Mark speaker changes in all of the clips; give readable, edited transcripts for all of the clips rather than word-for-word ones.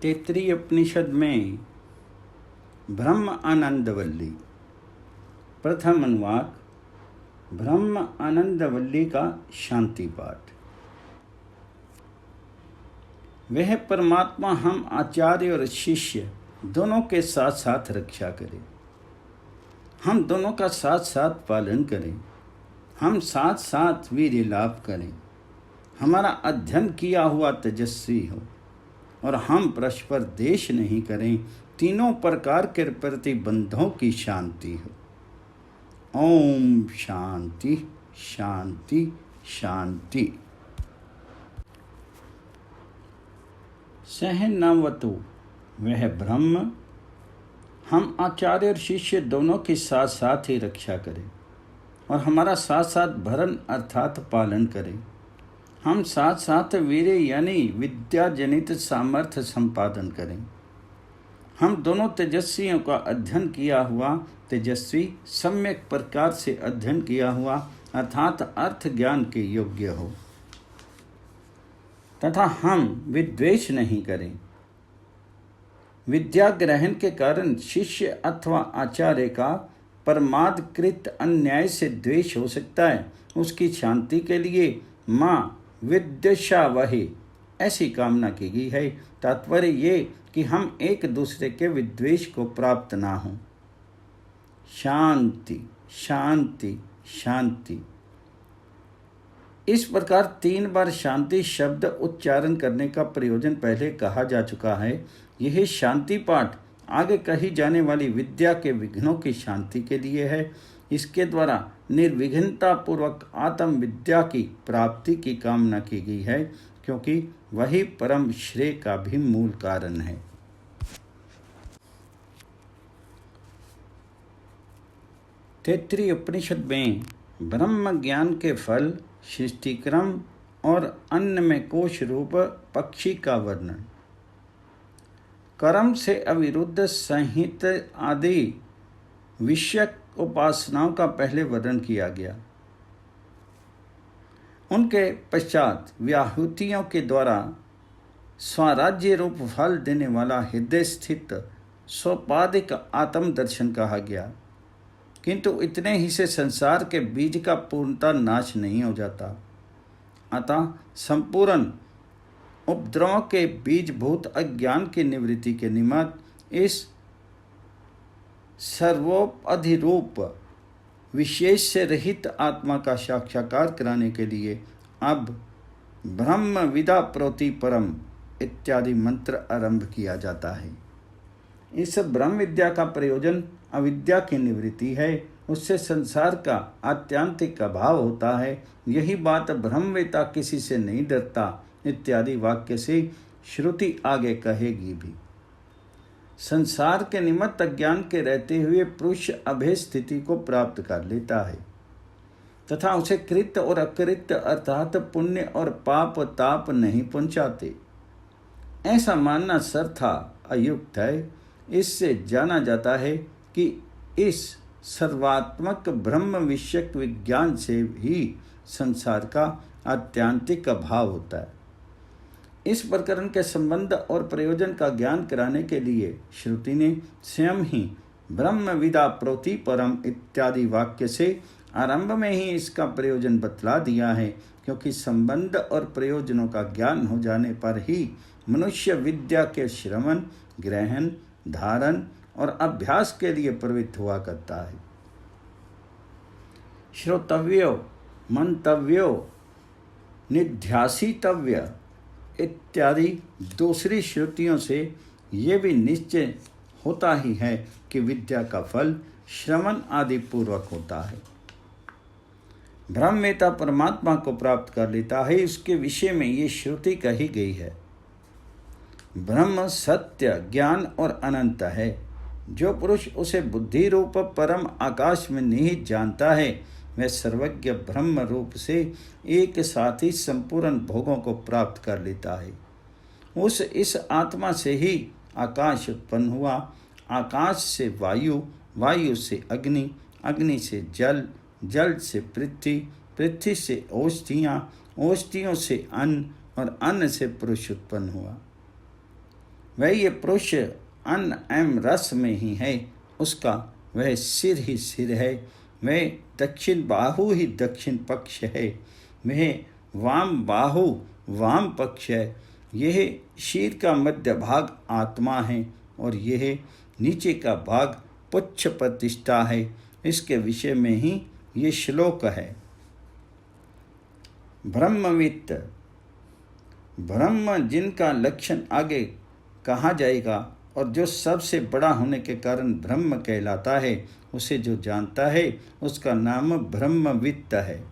Speaker 1: तैत्तिरीय उपनिषद में ब्रह्म आनंदवल्ली प्रथम अनुवाक ब्रह्म आनंदवल्ली का शांति पाठ। वह परमात्मा हम आचार्य और शिष्य दोनों के साथ साथ रक्षा करे, हम दोनों का साथ साथ पालन करें, हम साथ साथ वीर्य लाभ करें, हमारा अध्ययन किया हुआ तेजस्वी हो और हम परस्पर द्वेष नहीं करें, तीनों प्रकार के प्रतिबंधों की शांति हो। ओम शांति शांति शांति। सहनावतु वह ब्रह्म हम आचार्य और शिष्य दोनों के साथ साथ ही रक्षा करें और हमारा साथ साथ भरण अर्थात पालन करें, हम साथ साथ वीर्य यानी विद्या जनित सामर्थ्य संपादन करें, हम दोनों तेजस्वियों का अध्ययन किया हुआ तेजस्वी सम्यक प्रकार से अध्ययन किया हुआ अर्थात अर्थ ज्ञान के योग्य हो, तथा हम विद्वेष नहीं करें। विद्या ग्रहण के कारण शिष्य अथवा आचार्य का परमादकृत अन्याय से द्वेष हो सकता है, उसकी शांति के लिए माँ विद्वेषा वही ऐसी कामना की गई है। तात्पर्य ये कि हम एक दूसरे के विद्वेष को प्राप्त ना हों। शांति शांति शांति। इस प्रकार 3 बार शांति शब्द उच्चारण करने का प्रयोजन पहले कहा जा चुका है। यह शांति पाठ आगे कही जाने वाली विद्या के विघ्नों की शांति के लिए है। इसके द्वारा निर्विघ्नता पूर्वक आत्म विद्या की प्राप्ति की कामना की गई है, क्योंकि वही परम श्रेय का भी मूल कारण है। तैत्तिरीय उपनिषद में ब्रह्म ज्ञान के फल, सृष्टि क्रम और अन्न में कोश रूप पक्षी का वर्णन, कर्म से अविरुद्ध संहित आदि विषयक उपासनाओं का पहले वर्णन किया गया। उनके पश्चात व्याहुतियों के द्वारा स्वराज्य रूप फल देने वाला हृदय स्थित सोपाधिक आत्म दर्शन कहा गया। किंतु इतने ही से संसार के बीज का पूर्णतः नाश नहीं हो जाता, अतः संपूर्ण उपद्रवों के बीजभूत अज्ञान की निवृत्ति के निमित्त इस सर्वोपधिरूप विशेष से रहित आत्मा का साक्षात्कार कराने के लिए अब ब्रह्म विदा प्रोति परम इत्यादि मंत्र आरंभ किया जाता है। इस ब्रह्म विद्या का प्रयोजन अविद्या की निवृत्ति है, उससे संसार का आत्यंतिक अभाव होता है। यही बात ब्रह्मवेता किसी से नहीं डरता इत्यादि वाक्य से श्रुति आगे कहेगी भी। संसार के निमित्त अज्ञान के रहते हुए पुरुष अभय स्थिति को प्राप्त कर लेता है तथा उसे कृत और अकृत अर्थात पुण्य और पाप ताप नहीं पहुंचाते। ऐसा मानना सर्था अयुक्त है। इससे जाना जाता है कि इस सर्वात्मक ब्रह्म विषयक विज्ञान से ही संसार का आत्यंतिक अभाव होता है। इस प्रकरण के संबंध और प्रयोजन का ज्ञान कराने के लिए श्रुति ने स्वयं ही ब्रह्म विदा प्रोति परम इत्यादि वाक्य से आरंभ में ही इसका प्रयोजन बतला दिया है, क्योंकि संबंध और प्रयोजनों का ज्ञान हो जाने पर ही मनुष्य विद्या के श्रवण, ग्रहण, धारण और अभ्यास के लिए प्रवृत्त हुआ करता है। श्रोतव्यो, मंतव्यो, निध्यासितव्य इत्यादि दूसरी श्रुतियों से ये भी निश्चय होता ही है कि विद्या का फल श्रवण आदि पूर्वक होता है। ब्रह्मवेता परमात्मा को प्राप्त कर लेता है, इसके विषय में ये श्रुति कही गई है। ब्रह्म सत्य, ज्ञान और अनंत है। जो पुरुष उसे बुद्धि रूप परम आकाश में निहित जानता है, वह सर्वज्ञ ब्रह्म रूप से एक साथ ही संपूर्ण भोगों को प्राप्त कर लेता है। इस आत्मा से ही आकाश उत्पन्न हुआ, आकाश से वायु, वायु से अग्नि, अग्नि से जल, जल से पृथ्वी, पृथ्वी से औषधियाँ, औषधियों से अन्न और अन्न से पुरुष उत्पन्न हुआ। वह ये पुरुष अन्न एवं रस में ही है, उसका वह सिर ही सिर है, वह दक्षिण बाहु ही दक्षिण पक्ष है, वह वाम बाहु वाम पक्ष है, यह शीर का मध्य भाग आत्मा है और यह नीचे का भाग पुच्छ प्रतिष्ठा है। इसके विषय में ही ये श्लोक है। ब्रह्मवित्त, ब्रह्म जिनका लक्षण आगे कहा जाएगा और जो सबसे बड़ा होने के कारण ब्रह्म कहलाता है, उसे जो जानता है उसका नाम ब्रह्मवित्त है।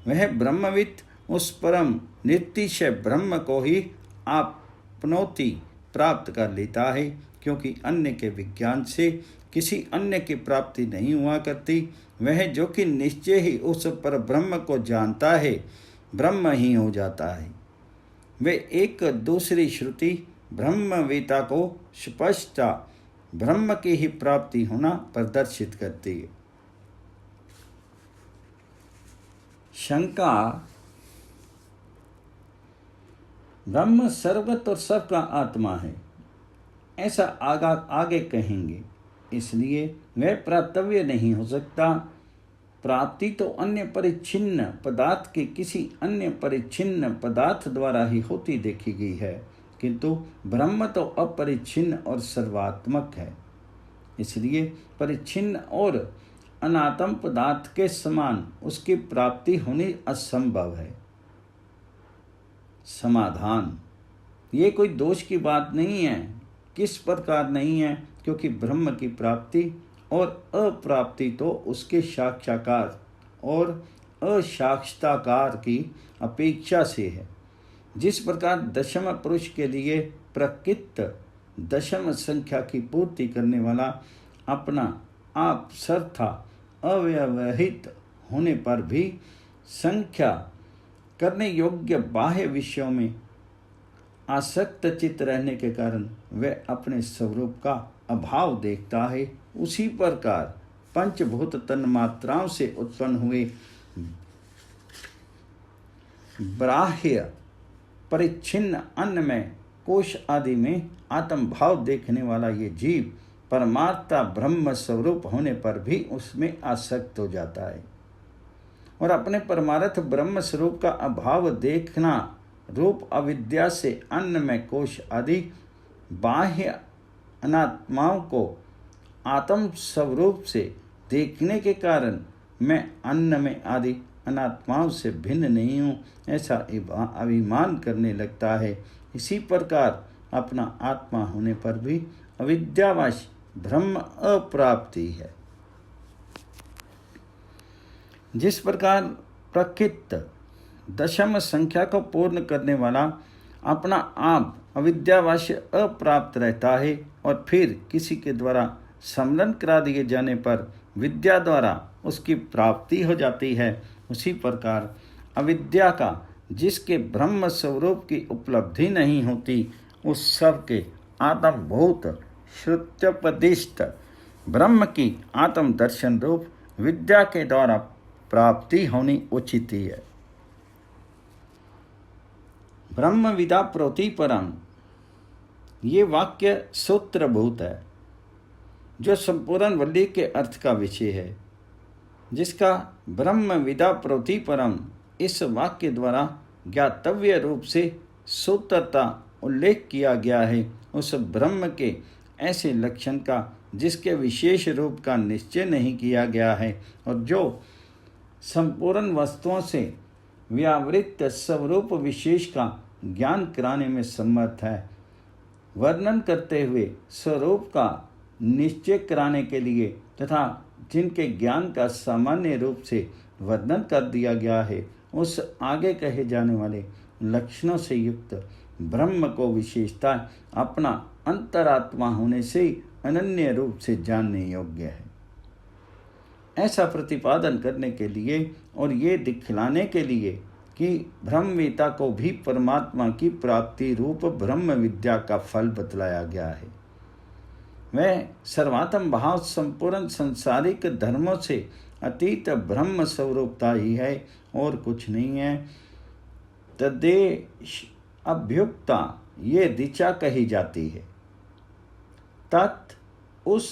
Speaker 1: वह ब्रह्मवित्त उस परम निर्तिशय ब्रह्म को ही आपनोति प्राप्त कर लेता है, क्योंकि अन्य के विज्ञान से किसी अन्य की प्राप्ति नहीं हुआ करती। वह जो कि निश्चय ही उस पर ब्रह्म को जानता है, ब्रह्म ही हो जाता है। वे एक दूसरी श्रुति ब्रह्मवेता को स्पष्ट ब्रह्म की ही प्राप्ति होना प्रदर्शित करती है। शंका, ब्रह्म सर्वगत और सबका आत्मा है, ऐसा आगे कहेंगे, इसलिए वह प्राप्तव्य नहीं हो सकता। प्राप्ति तो अन्य परिच्छिन्न पदार्थ के किसी अन्य परिच्छिन्न पदार्थ द्वारा ही होती देखी गई है, किंतु ब्रह्म तो अपरिच्छिन्न और सर्वात्मक है, इसलिए परिच्छिन्न और अनात्म पदार्थ के समान उसकी प्राप्ति होनी असंभव है। समाधान, ये कोई दोष की बात नहीं है। किस प्रकार नहीं है? क्योंकि ब्रह्म की प्राप्ति और अप्राप्ति तो उसके साक्षात्कार और असाक्षात्कार की अपेक्षा से है। जिस प्रकार दशम पुरुष के लिए प्रकृत दशम संख्या की पूर्ति करने वाला अपना आप सर्था अव्यवहित होने पर भी संख्या करने योग्य बाह्य विषयों में आसक्त चित्त रहने के कारण वह अपने स्वरूप का अभाव देखता है, उसी प्रकार पंचभूत तन्मात्राओं से उत्पन्न हुए बाह्य परिच्छिन्न अन्न में कोश आदि में आत्म भाव देखने वाला ये जीव परमात्मा ब्रह्म स्वरूप होने पर भी उसमें आसक्त हो जाता है और अपने परमार्थ ब्रह्म स्वरूप का अभाव देखना रूप अविद्या से अन्न में कोश आदि बाह्य अनात्माओं को आत्म स्वरूप से देखने के कारण मैं अन्न में आदि अनात्माओं से भिन्न नहीं हूँ, ऐसा अभिमान करने लगता है। इसी प्रकार अपना आत्मा होने पर भी अविद्यावश ब्रह्म अप्राप्ति है। जिस प्रकार प्रकृत दशम संख्या को पूर्ण करने वाला अपना आप अविद्यावश अप्राप्त रहता है और फिर किसी के द्वारा सम्मलन करा दिए जाने पर विद्या द्वारा उसकी प्राप्ति हो जाती है, उसी प्रकार अविद्या का जिसके ब्रह्म स्वरूप की उपलब्धि नहीं होती, उस सब के आत्मभूत श्रुत्योपदिष्ट ब्रह्म की आत्म दर्शन रूप विद्या के द्वारा प्राप्ति होनी उचित ही है। ब्रह्म विदा प्रोति परम, ये वाक्य सूत्रभूत है जो संपूर्ण वल्ली के अर्थ का विषय है। जिसका ब्रह्म विदा प्रोति परम इस वाक्य द्वारा ज्ञातव्य रूप से सूत्रता उल्लेख किया गया है, उस ब्रह्म के ऐसे लक्षण का जिसके विशेष रूप का निश्चय नहीं किया गया है और जो संपूर्ण वस्तुओं से व्यावृत्त स्वरूप विशेष का ज्ञान कराने में समर्थ है। वर्णन करते हुए स्वरूप का निश्चय कराने के लिए तथा जिनके ज्ञान का सामान्य रूप से वर्णन कर दिया गया है, उस आगे कहे जाने वाले लक्षणों से युक्त ब्रह्म को विशेषता अपना अंतरात्मा होने से अनन्य रूप से जानने योग्य है। ऐसा प्रतिपादन करने के लिए और ये दिखलाने के लिए कि ब्रह्मवेता को भी परमात्मा की प्राप्ति रूप ब्रह्म विद्या का फल बतलाया गया है। वह सर्वात्म भाव संपूर्ण संसारिक धर्मों से अतीत ब्रह्म स्वरूपता ही है और कुछ नहीं है। तद्देश अभ्युक्ता ये ऋचा कही जाती है। तत् उस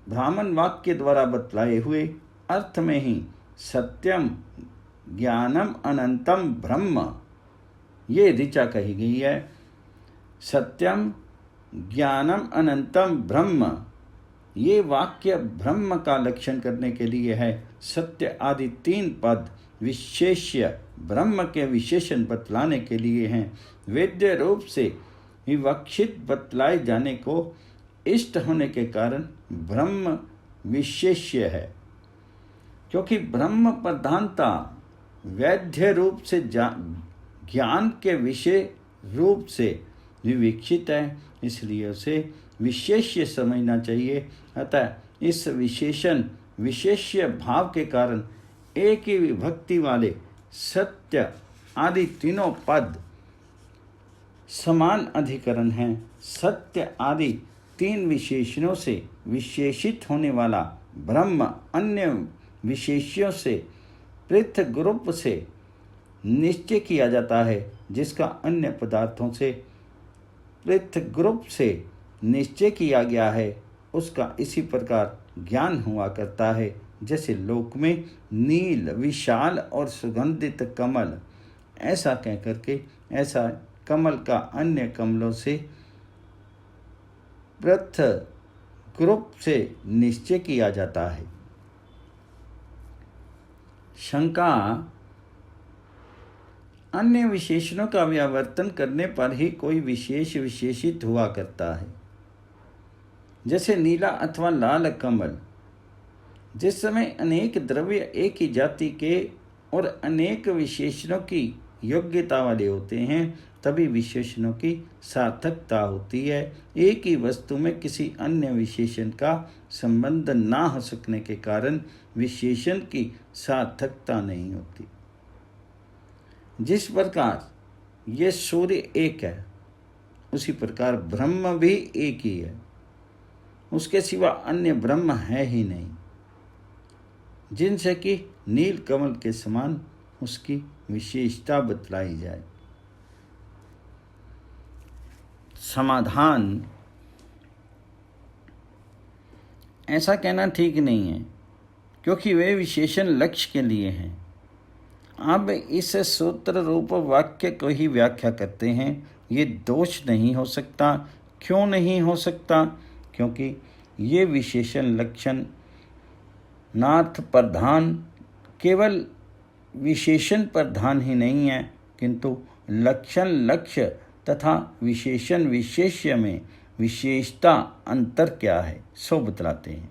Speaker 1: ब्राह्मण वाक्य द्वारा बतलाए हुए अर्थ में ही सत्यम ज्ञानम अनंतम ब्रह्म ये ऋचा कही गई है। सत्यम ज्ञानम अनंतम ब्रह्म ये वाक्य ब्रह्म का लक्षण करने के लिए है। सत्य आदि 3 पद विशेष्य ब्रह्म के विशेषण बतलाने के लिए हैं। वेद्य रूप से विवक्षित बतलाए जाने को इष्ट होने के कारण ब्रह्म विशेष्य है। क्योंकि ब्रह्म प्रधानता वैद्य रूप से ज्ञान के विषय रूप से विवेक्षित है, इसलिए उसे विशेष्य समझना चाहिए। अतः इस विशेषण विशेष्य भाव के कारण एक ही विभक्ति वाले सत्य आदि तीनों पद समान अधिकरण हैं। सत्य आदि 3 विशेषणों से विशेषित होने वाला ब्रह्म अन्य विशेष्यों से पृथक रूप से निश्चय किया जाता है, जिसका अन्य पदार्थों से पृथक रूप से निश्चय किया गया है, उसका इसी प्रकार ज्ञान हुआ करता है। जैसे लोक में नील विशाल और सुगंधित कमल, ऐसा कह करके ऐसा कमल का अन्य कमलों से पृथक रूप से निश्चय किया जाता है। शंका अन्य विशेषणों का व्यावर्तन करने पर ही कोई विशेष विशेषित हुआ करता है। जैसे नीला अथवा लाल कमल, जिस समय अनेक द्रव्य एक ही जाति के और अनेक विशेषणों की योग्यता वाले होते हैं, तभी विशेषणों की सार्थकता होती है। एक ही वस्तु में किसी अन्य विशेषण का संबंध ना हो सकने के कारण विशेषण की सार्थकता नहीं होती। जिस प्रकार ये सूर्य एक है, उसी प्रकार ब्रह्म भी एक ही है, उसके सिवा अन्य ब्रह्म है ही नहीं, जिनसे कि नील कमल के समान उसकी विशेषता बतलाई जाए। समाधान, ऐसा कहना ठीक नहीं है, क्योंकि वे विशेषण लक्ष्य के लिए हैं। अब इस सूत्र रूप वाक्य को ही व्याख्या करते हैं। ये दोष नहीं हो सकता। क्यों नहीं हो सकता? क्योंकि ये विशेषण लक्षण नाथ प्रधान केवल विशेषण प्रधान ही नहीं है, किंतु लक्षण लक्ष्य तथा विशेषण विशेष्य में विशेषता अंतर क्या है सो बतलाते हैं।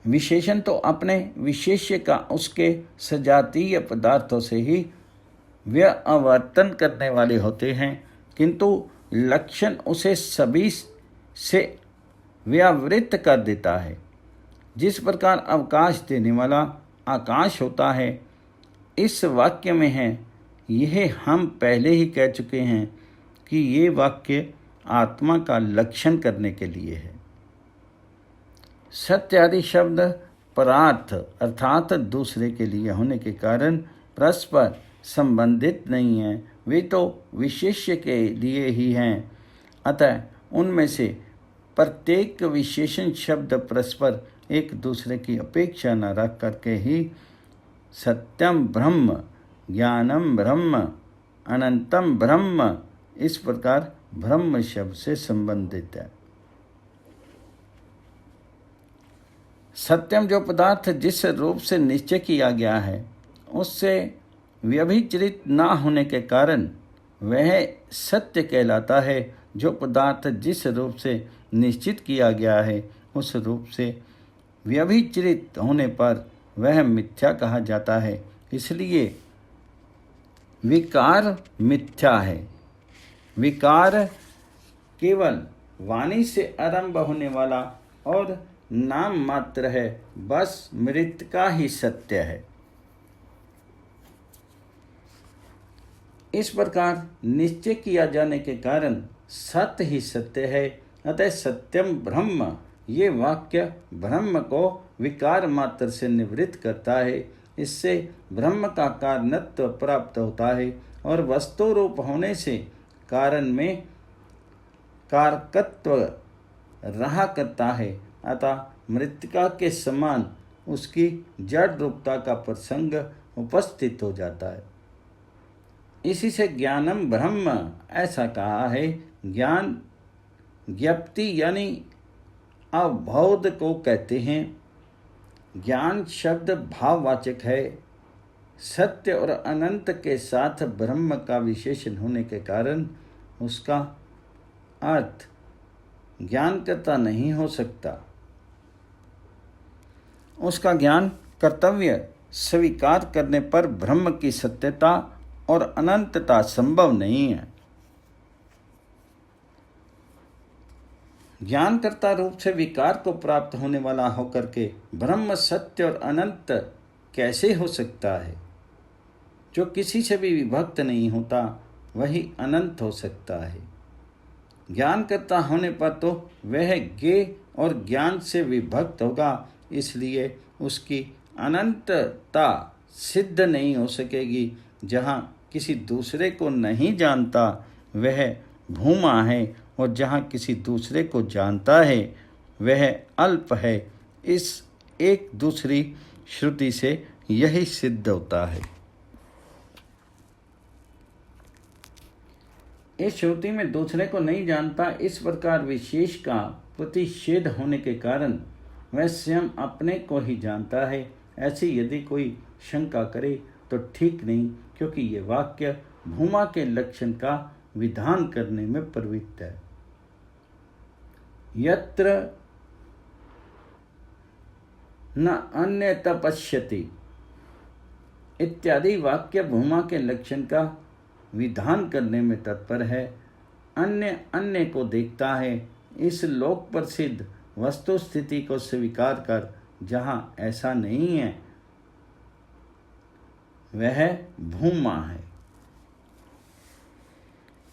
Speaker 1: विशेषण तो अपने विशेष्य का उसके सजातीय पदार्थों से ही व्यावर्तन करने वाले होते हैं, किंतु लक्षण उसे सभी से व्यावृत कर देता है। जिस प्रकार अवकाश देने वाला आकाश होता है, इस वाक्य में है। यह हम पहले ही कह चुके हैं कि ये वाक्य आत्मा का लक्षण करने के लिए है। सत्य आदि शब्द परार्थ अर्थात दूसरे के लिए होने के कारण परस्पर संबंधित नहीं है, वे तो विशेष्य के लिए ही हैं। अतः उनमें से प्रत्येक विशेषण शब्द परस्पर एक दूसरे की अपेक्षा न रख करके ही सत्यम ब्रह्म, ज्ञानम ब्रह्म, अनंतम ब्रह्म, इस प्रकार ब्रह्म शब्द से संबंधित है। सत्यम जो पदार्थ जिस रूप से निश्चय किया गया है, उससे व्यभिचरित ना होने के कारण वह सत्य कहलाता है। जो पदार्थ जिस रूप से निश्चित किया गया है, उस रूप से व्यभिचरित होने पर वह मिथ्या कहा जाता है। इसलिए विकार मिथ्या है। विकार केवल वाणी से आरंभ होने वाला और नाम मात्र है, बस मृत का ही सत्य है। इस प्रकार निश्चय किया जाने के कारण सत्य ही सत्य है। अतः सत्यम ब्रह्म ये वाक्य ब्रह्म को विकार मात्र से निवृत्त करता है। इससे ब्रह्म का कारणत्व प्राप्त होता है और वस्तु रूप होने से कारण में कारकत्व रहा करता है, अतः मृतिका के समान उसकी जड़ रूपता का प्रसंग उपस्थित हो जाता है। इसी से ज्ञानम ब्रह्म ऐसा कहा है। ज्ञान ज्ञप्ति यानी अवबोध को कहते हैं। ज्ञान शब्द भाववाचक है। सत्य और अनंत के साथ ब्रह्म का विशेषण होने के कारण उसका अर्थ ज्ञानकर्ता नहीं हो सकता। उसका ज्ञान कर्तव्य स्वीकार करने पर ब्रह्म की सत्यता और अनंतता संभव नहीं है। ज्ञानकर्ता रूप से विकार को प्राप्त होने वाला होकर के ब्रह्म सत्य और अनंत कैसे हो सकता है? जो किसी से भी विभक्त नहीं होता वही अनंत हो सकता है। ज्ञानकर्ता होने पर तो वह ज्ञेय और ज्ञान से विभक्त होगा, इसलिए उसकी अनंतता सिद्ध नहीं हो सकेगी। जहाँ किसी दूसरे को नहीं जानता वह भूमा है, और जहाँ किसी दूसरे को जानता है वह अल्प है। इस एक दूसरी श्रुति से यही सिद्ध होता है। इस श्रुति में दूसरे को नहीं जानता, इस प्रकार विशेष का प्रतिषेध होने के कारण वह स्वयं अपने को ही जानता है। ऐसी यदि कोई शंका करे तो ठीक नहीं, क्योंकि ये वाक्य भूमा के लक्षण का विधान करने में प्रवृत्त है। यत्र न अन्य तपश्यति इत्यादि वाक्य भूमा के लक्षण का विधान करने में तत्पर है। अन्य अन्य को देखता है। इस लोक प्रसिद्ध वस्तु स्थिति को स्वीकार कर जहाँ ऐसा नहीं है वह भूमा है।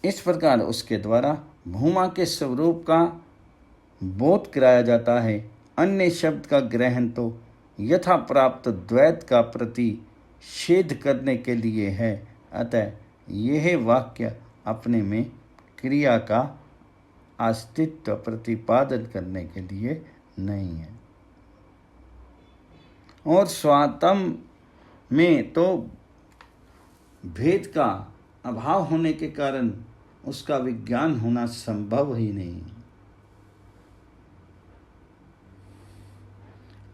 Speaker 1: इस प्रकार उसके द्वारा भूमा के स्वरूप का बोध कराया जाता है। अन्य शब्द का ग्रहण तो यथा प्राप्त द्वैत का प्रतिषेध करने के लिए है। अतः यह वाक्य अपने में क्रिया का अस्तित्व प्रतिपादन करने के लिए नहीं है। और स्वातम में तो भेद का अभाव होने के कारण उसका विज्ञान होना संभव ही नहीं।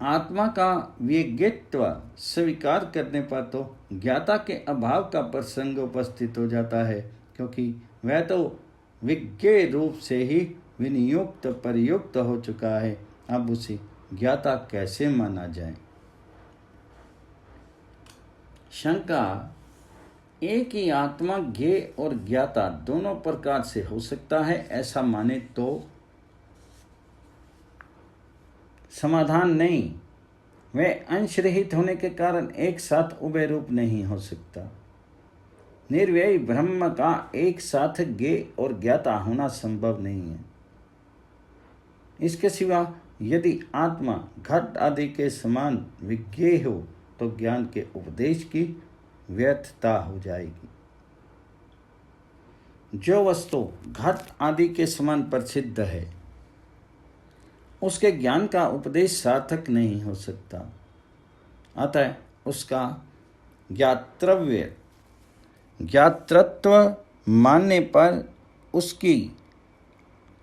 Speaker 1: आत्मा का विज्ञत्व स्वीकार करने पर तो ज्ञाता के अभाव का प्रसंग उपस्थित हो जाता है, क्योंकि वह तो विज्ञेय रूप से ही विनियुक्त प्रयुक्त हो चुका है। अब उसे ज्ञाता कैसे माना जाए? शंका, एक ही आत्मा ज्ञेय और ज्ञाता दोनों प्रकार से हो सकता है, ऐसा माने तो समाधान नहीं। वह अंश रहित होने के कारण एक साथ उभय रूप नहीं हो सकता। निर्व्ययी ब्रह्म का एक साथ ज्ञेय और ज्ञाता होना संभव नहीं है। इसके सिवा यदि आत्मा घट आदि के समान विज्ञेय हो तो ज्ञान के उपदेश की व्यर्थता हो जाएगी। जो वस्तु घट आदि के समान प्रसिद्ध है उसके ज्ञान का उपदेश सार्थक नहीं हो सकता। अतः उसका ज्ञातृत्व मानने पर उसकी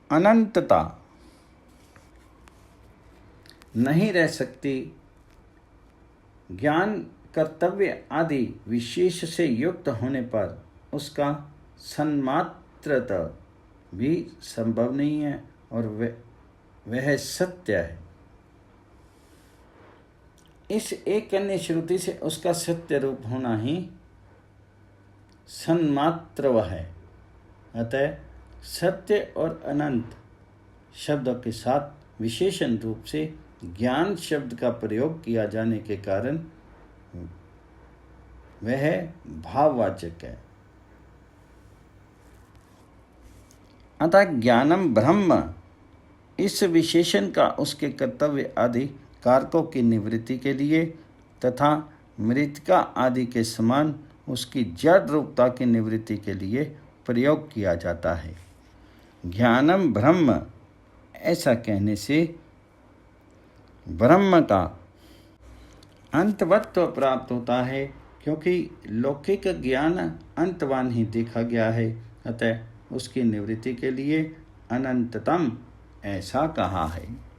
Speaker 1: अनंतता नहीं रह सकती। ज्ञान कर्तव्य आदि विशेष से युक्त होने पर उसका सन्मात्रता भी संभव नहीं है और वह सत्य है। इस एक अन्य श्रुति से उसका सत्य रूप होना ही सन्मात्रव है। अतः सत्य और अनंत शब्दों के साथ विशेषण रूप से ज्ञान शब्द का प्रयोग किया जाने के कारण वह भाववाचक है। अतः ज्ञानम ब्रह्म इस विशेषण का उसके कर्तव्य आदि कारकों की निवृत्ति के लिए तथा मृतिका आदि के समान उसकी जड़ रूपता की निवृत्ति के लिए प्रयोग किया जाता है। ज्ञानम ब्रह्म ऐसा कहने से ब्रह्म का अंतवत्व प्राप्त होता है, क्योंकि लौकिक ज्ञान अंतवान ही देखा गया है, अतः उसकी निवृत्ति के लिए अनंततम ऐसा कहा है।